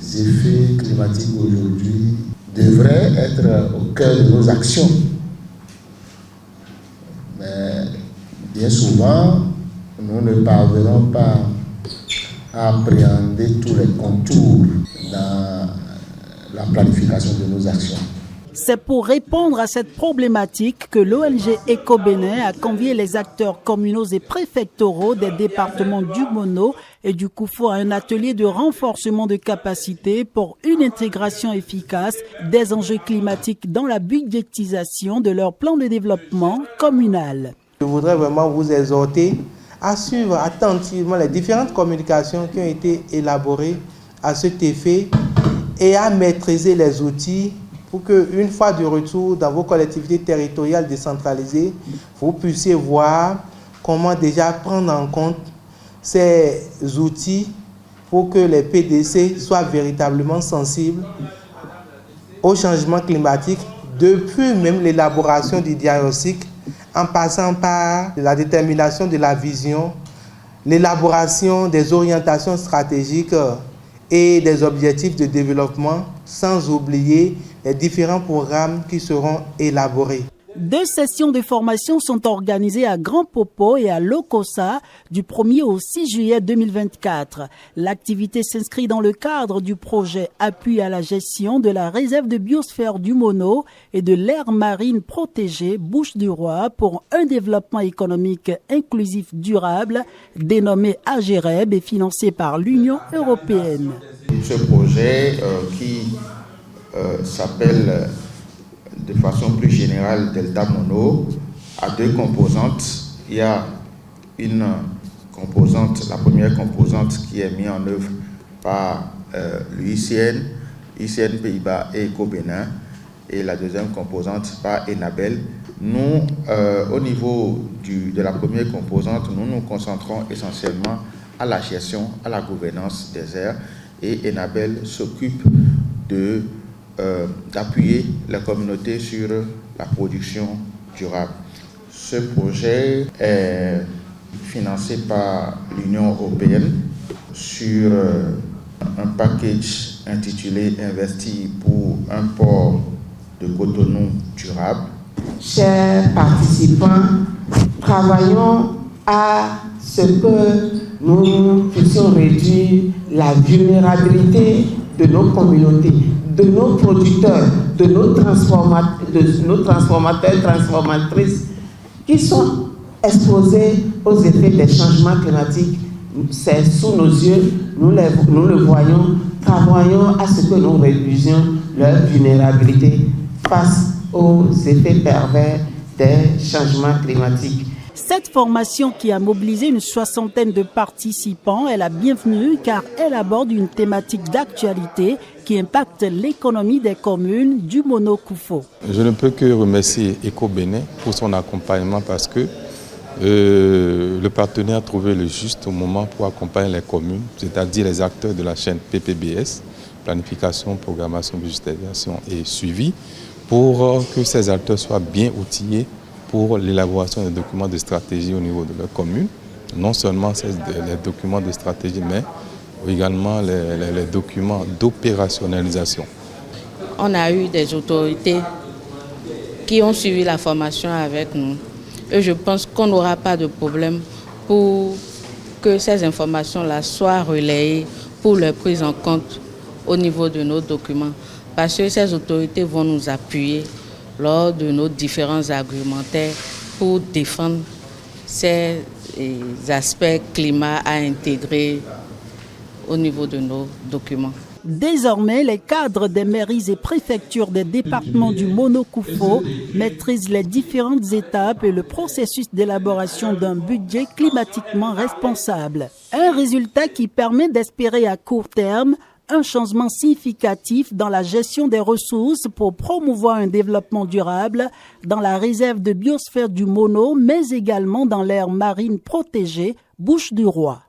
effets climatiques aujourd'hui devraient être au cœur de nos actions. Mais bien souvent, nous ne parvenons pas à appréhender tous les contours dans la planification de nos actions. C'est pour répondre à cette problématique que l'ONG Eco-Bénin a convié les acteurs communaux et préfectoraux des départements du Mono et du Koufo à un atelier de renforcement de capacité pour une intégration efficace des enjeux climatiques dans la budgétisation de leur plan de développement communal. Je voudrais vraiment vous exhorter à suivre attentivement les différentes communications qui ont été élaborées à cet effet et à maîtriser les outils pour qu'une fois de retour dans vos collectivités territoriales décentralisées, vous puissiez voir comment déjà prendre en compte ces outils pour que les PDC soient véritablement sensibles au changement climatique, depuis même l'élaboration du diagnostic, en passant par la détermination de la vision, l'élaboration des orientations stratégiques et des objectifs de développement, sans oublier les différents programmes qui seront élaborés. 2 sessions de formation sont organisées à Grand Popo et à Lokossa du 1er au 6 juillet 2024. L'activité s'inscrit dans le cadre du projet Appui à la gestion de la réserve de biosphère du Mono et de l'aire marine protégée Bouches-du-Roi pour un développement économique inclusif durable dénommé AGEREB et financé par l'Union européenne. Ce projet qui s'appelle de façon plus générale Delta Mono a 2 composantes. Il y a une composante, la première composante qui est mise en œuvre par l'UICN, ICN Pays-Bas et Eco-Bénin, et la deuxième composante par Enabel. Nous, au niveau de la première composante, nous nous concentrons essentiellement à la gestion, à la gouvernance des aires, et Enabel s'occupe d'appuyer la communauté sur la production durable. Ce projet est financé par l'Union européenne sur un package intitulé « Investir pour un port de Cotonou durable ». Chers participants, travaillons à ce que nous puissions réduire la vulnérabilité de nos communautés, de nos producteurs, de nos transformateurs, transformatrices qui sont exposés aux effets des changements climatiques. C'est sous nos yeux, nous le voyons, travaillons à ce que nous réduisions leur vulnérabilité face aux effets pervers des changements climatiques. Cette formation qui a mobilisé une 60aine de participants est la bienvenue car elle aborde une thématique d'actualité qui impacte l'économie des communes du Mono Koufo. Je ne peux que remercier Eco-Bénin pour son accompagnement parce que le partenaire a trouvé le juste moment pour accompagner les communes, c'est-à-dire les acteurs de la chaîne PPBS, planification, programmation, budgétisation et suivi, pour que ces acteurs soient bien outillés pour l'élaboration des documents de stratégie au niveau de leur commune. Non seulement les documents de stratégie, mais également les documents d'opérationnalisation. On a eu des autorités qui ont suivi la formation avec nous. Et je pense qu'on n'aura pas de problème pour que ces informations-là soient relayées pour leur prise en compte au niveau de nos documents. Parce que ces autorités vont nous appuyer lors de nos différents argumentaires pour défendre ces aspects climat à intégrer au niveau de nos documents. Désormais, les cadres des mairies et préfectures des départements du Mono Koufo maîtrisent les différentes étapes et le processus d'élaboration d'un budget climatiquement responsable. Un résultat qui permet d'espérer à court terme un changement significatif dans la gestion des ressources pour promouvoir un développement durable dans la réserve de biosphère du Mono, mais également dans l'aire marine protégée Bouches-du-Roi.